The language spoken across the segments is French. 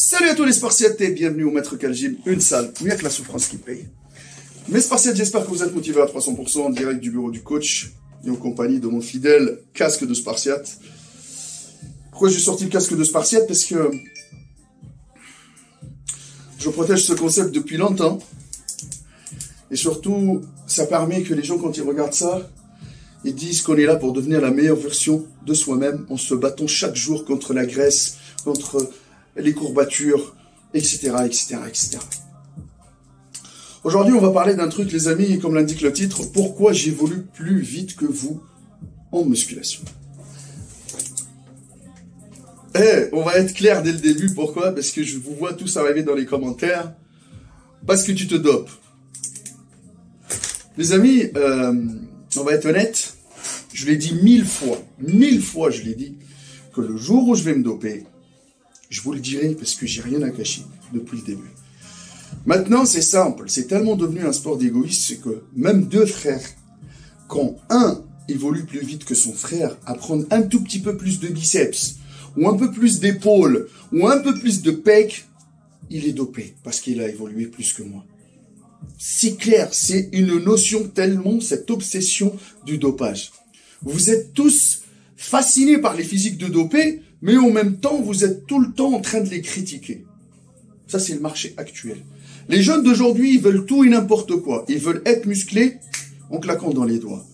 Salut à tous les Spartiates et bienvenue au Maître Gym, une salle où il n'y a que la souffrance qui paye. Mes Spartiates, j'espère que vous êtes motivés à 300% en direct du bureau du coach et en compagnie de mon fidèle casque de Spartiate. Pourquoi j'ai sorti le casque de Spartiate? Parce que je protège ce concept depuis longtemps et surtout, ça permet que les gens, quand ils regardent ça, ils disent qu'on est là pour devenir la meilleure version de soi-même en se battant chaque jour contre la graisse, contre les courbatures, etc., etc., etc. Aujourd'hui, on va parler d'un truc, les amis, comme l'indique le titre, pourquoi j'évolue plus vite que vous en musculation. On va être clair dès le début, pourquoi? Parce que je vous vois tous arriver dans les commentaires, parce que tu te dopes. Les amis, on va être honnête, je l'ai dit mille fois je l'ai dit, que le jour où je vais me doper, je vous le dirai parce que j'ai rien à cacher depuis le début. Maintenant, c'est simple, c'est tellement devenu un sport d'égoïste, c'est que même deux frères, quand un évolue plus vite que son frère, à prendre un tout petit peu plus de biceps, ou un peu plus d'épaules, ou un peu plus de pecs, il est dopé parce qu'il a évolué plus que moi. C'est clair, c'est une notion tellement, cette obsession du dopage. Vous êtes tous fascinés par les physiques de dopés, mais en même temps, vous êtes tout le temps en train de les critiquer. Ça, c'est le marché actuel. Les jeunes d'aujourd'hui, ils veulent tout et n'importe quoi. Ils veulent être musclés en claquant dans les doigts.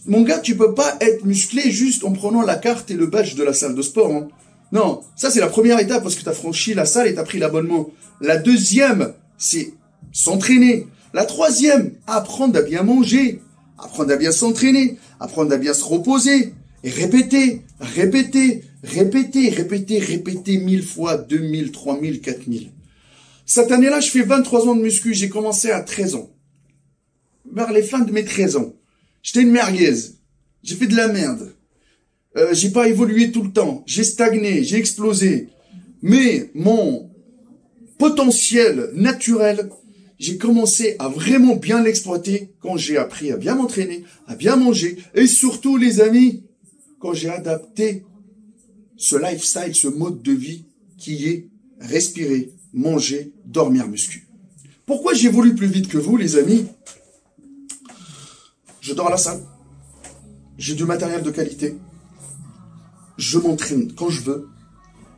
Mon gars, tu peux pas être musclé juste en prenant la carte et le badge de la salle de sport. Hein. Non, ça, c'est la première étape parce que tu as franchi la salle et tu as pris l'abonnement. La deuxième, c'est s'entraîner. La troisième, apprendre à bien manger, apprendre à bien s'entraîner, apprendre à bien se reposer. Et répéter, répéter, répéter, répéter, répéter 1000 fois, 2000, 3000, 4000. Cette année-là, je fais 23 ans de muscu. J'ai commencé à 13 ans. Vers les fins de mes 13 ans. J'étais une merguez. J'ai fait de la merde. J'ai pas évolué tout le temps. J'ai stagné, j'ai explosé. Mais mon potentiel naturel, j'ai commencé à vraiment bien l'exploiter quand j'ai appris à bien m'entraîner, à bien manger. Et surtout, les amis, quand j'ai adapté ce lifestyle, ce mode de vie qui est respirer, manger, dormir, muscu. Pourquoi j'évolue plus vite que vous, les amis? Je dors à la salle. J'ai du matériel de qualité. Je m'entraîne quand je veux.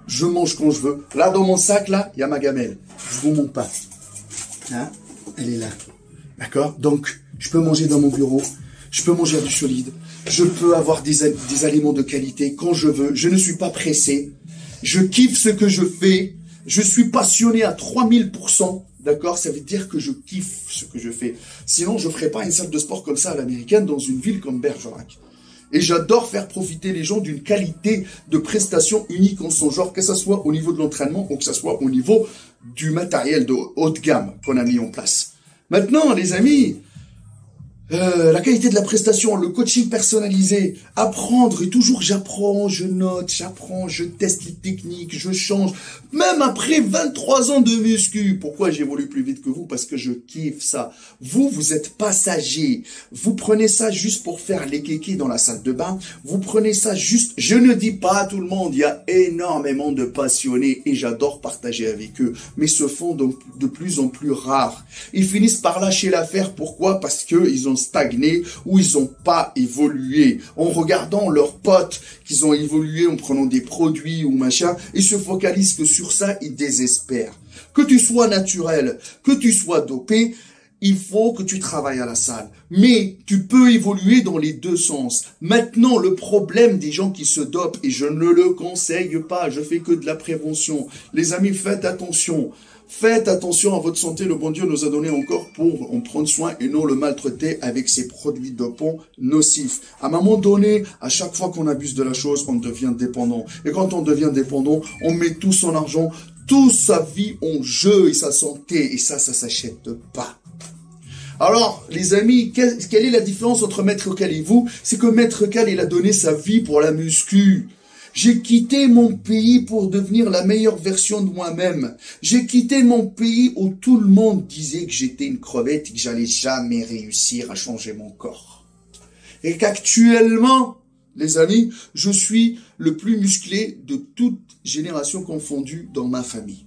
Je mange quand je veux. Là, dans mon sac, là, il y a ma gamelle. Je vous montre pas. Hein? Elle est là. D'accord? Donc, je peux manger dans mon bureau. Je peux manger du solide. Je peux avoir des aliments de qualité quand je veux. Je ne suis pas pressé. Je kiffe ce que je fais. Je suis passionné à 3000%. D'accord? Ça veut dire que je kiffe ce que je fais. Sinon, je ne ferais pas une salle de sport comme ça à l'américaine dans une ville comme Bergerac. Et j'adore faire profiter les gens d'une qualité de prestation unique en son genre, que ce soit au niveau de l'entraînement ou que ce soit au niveau du matériel de haute gamme qu'on a mis en place. Maintenant, les amis, la qualité de la prestation, le coaching personnalisé, apprendre, et toujours j'apprends, je note, j'apprends, je teste les techniques, je change, même après 23 ans de muscu. Pourquoi j'évolue plus vite que vous? Parce que je kiffe ça. Vous êtes passager. Vous prenez ça juste pour faire les kékés dans la salle de bain. Vous prenez ça juste, je ne dis pas à tout le monde, il y a énormément de passionnés et j'adore partager avec eux, mais se font donc de plus en plus rares. Ils finissent par lâcher l'affaire. Pourquoi? Parce que ils ont stagné ou ils n'ont pas évolué. En regardant leurs potes qu'ils ont évolué en prenant des produits ou machin, ils se focalisent que sur ça, ils désespèrent. Que tu sois naturel, que tu sois dopé, il faut que tu travailles à la salle. Mais tu peux évoluer dans les deux sens. Maintenant, le problème des gens qui se dopent, et je ne le conseille pas, je fais que de la prévention. Les amis, faites attention. Faites attention à votre santé, le bon Dieu nous a donné encore pour en prendre soin et non le maltraiter avec ces produits dopants nocifs. À un moment donné, à chaque fois qu'on abuse de la chose, on devient dépendant. Et quand on devient dépendant, on met tout son argent, toute sa vie en jeu et sa santé. Et ça s'achète pas. Alors, les amis, quelle est la différence entre Maître Cal et vous? C'est que Maître Cal, il a donné sa vie pour la muscu. J'ai quitté mon pays pour devenir la meilleure version de moi-même. J'ai quitté mon pays où tout le monde disait que j'étais une crevette et que j'allais jamais réussir à changer mon corps. Et qu'actuellement, les amis, je suis le plus musclé de toute génération confondue dans ma famille.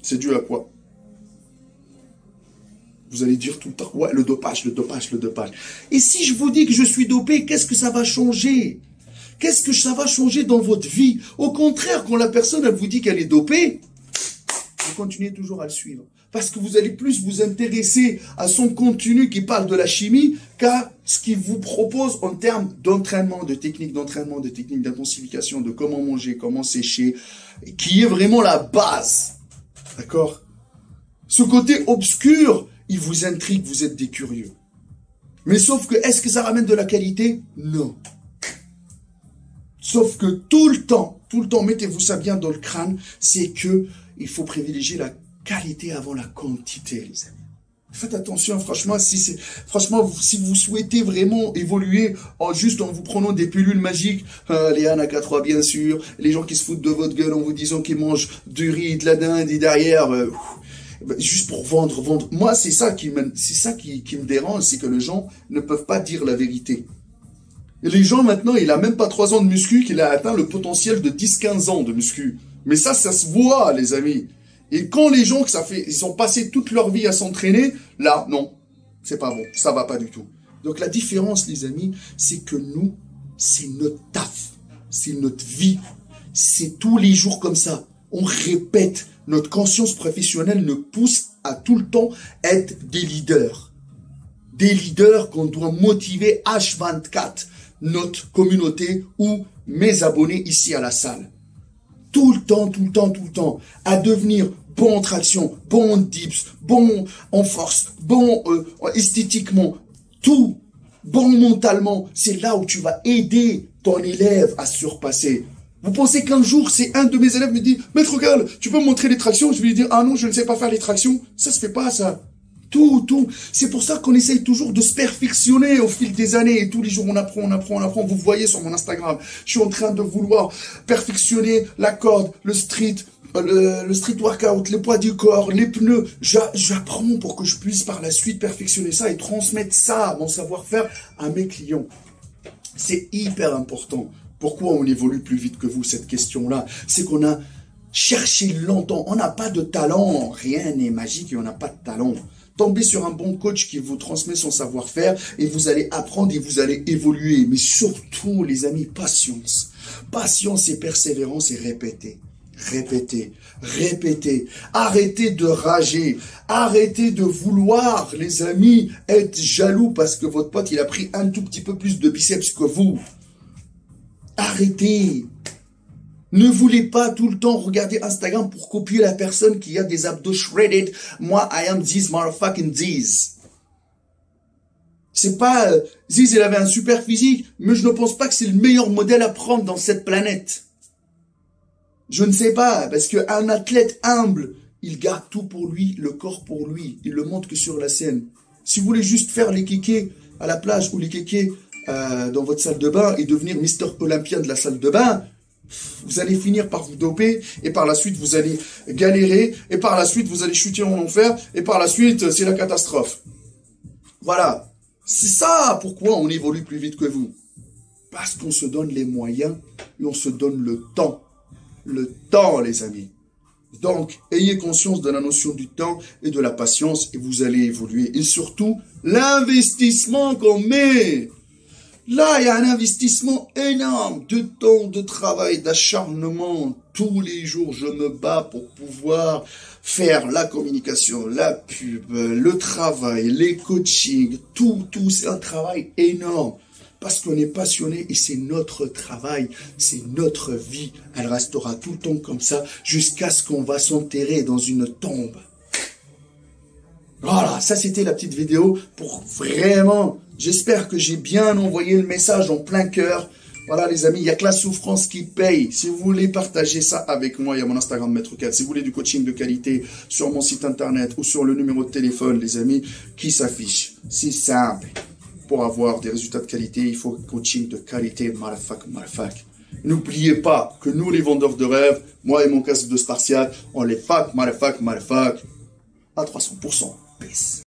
C'est dû à quoi? Vous allez dire tout le temps, ouais, le dopage, le dopage, le dopage. Et si je vous dis que je suis dopé, qu'est-ce que ça va changer? Qu'est-ce que ça va changer dans votre vie? Au contraire, quand la personne, elle vous dit qu'elle est dopée, vous continuez toujours à le suivre. Parce que vous allez plus vous intéresser à son contenu qui parle de la chimie qu'à ce qu'il vous propose en termes d'entraînement, de technique d'intensification, de comment manger, comment sécher, qui est vraiment la base. D'accord? Ce côté obscur, il vous intrigue, vous êtes des curieux. Mais sauf que, est-ce que ça ramène de la qualité? Non. Sauf que tout le temps, mettez-vous ça bien dans le crâne, c'est que il faut privilégier la qualité avant la quantité, les amis. Faites attention, franchement, si vous souhaitez vraiment évoluer juste en vous prenant des pilules magiques, les Anaka3 bien sûr, les gens qui se foutent de votre gueule en vous disant qu'ils mangent du riz, de la dinde et derrière, juste pour vendre. Moi, c'est ça qui me dérange, c'est que les gens ne peuvent pas dire la vérité. Et les gens maintenant, il a même pas 3 ans de muscu qu'il a atteint le potentiel de 10-15 ans de muscu. Mais ça se voit, les amis. Et quand les gens, ils ont passé toute leur vie à s'entraîner, là, non, c'est pas bon, ça va pas du tout. Donc la différence, les amis, c'est que nous, c'est notre taf, c'est notre vie, c'est tous les jours comme ça. On répète, notre conscience professionnelle nous pousse à tout le temps être des leaders. Des leaders qu'on doit motiver H24, notre communauté ou mes abonnés ici à la salle. Tout le temps, à devenir bon en traction, bon en dips, bon en force, bon esthétiquement, tout, bon mentalement. C'est là où tu vas aider ton élève à surpasser. Vous pensez qu'un jour, c'est un de mes élèves me dit, Maître Gal, tu peux me montrer les tractions? Je vais lui dire, ah non, je ne sais pas faire les tractions. Ça se fait pas, ça. Tout. C'est pour ça qu'on essaye toujours de se perfectionner au fil des années. Et tous les jours, on apprend. Vous voyez sur mon Instagram, je suis en train de vouloir perfectionner la corde, le street workout, les poids du corps, les pneus. J'apprends pour que je puisse par la suite perfectionner ça et transmettre ça, mon savoir-faire, à mes clients. C'est hyper important. Pourquoi on évolue plus vite que vous, cette question-là? C'est qu'on a cherché longtemps. On n'a pas de talent. Rien n'est magique et on n'a pas de talent. Tombez sur un bon coach qui vous transmet son savoir-faire et vous allez apprendre et vous allez évoluer. Mais surtout, les amis, patience. Patience et persévérance et répétez. Arrêtez de rager. Arrêtez de vouloir, les amis, être jaloux parce que votre pote, il a pris un tout petit peu plus de biceps que vous. Arrêtez. Ne voulez pas tout le temps regarder Instagram pour copier la personne qui a des abdos shredded. Moi, I am this motherfucking this. C'est pas... Ziz, il avait un super physique, mais je ne pense pas que c'est le meilleur modèle à prendre dans cette planète. Je ne sais pas, parce qu'un athlète humble, il garde tout pour lui, le corps pour lui. Il le montre que sur la scène. Si vous voulez juste faire les kékés à la plage ou les kékés dans votre salle de bain et devenir Mister Olympien de la salle de bain, vous allez finir par vous doper et par la suite vous allez galérer et par la suite vous allez chuter en enfer et par la suite c'est la catastrophe. Voilà. C'est ça pourquoi on évolue plus vite que vous. Parce qu'on se donne les moyens et on se donne le temps. Le temps, les amis. Donc, ayez conscience de la notion du temps et de la patience et vous allez évoluer. Et surtout, l'investissement qu'on met. Là, il y a un investissement énorme de temps, de travail, d'acharnement. Tous les jours, je me bats pour pouvoir faire la communication, la pub, le travail, les coachings, tout, c'est un travail énorme. Parce qu'on est passionné et c'est notre travail, c'est notre vie. Elle restera tout le temps comme ça jusqu'à ce qu'on va s'enterrer dans une tombe. Voilà, ça c'était la petite vidéo pour vraiment... J'espère que j'ai bien envoyé le message en plein cœur. Voilà les amis, il n'y a que la souffrance qui paye. Si vous voulez partager ça avec moi, il y a mon Instagram Maître Kat. Si vous voulez du coaching de qualité sur mon site internet ou sur le numéro de téléphone, les amis, qui s'affiche. C'est simple. Pour avoir des résultats de qualité, il faut coaching de qualité, motherfuck. N'oubliez pas que nous, les vendeurs de rêves, moi et mon casque de Spartiate, on les fuck, motherfuck, à 300%. Peace.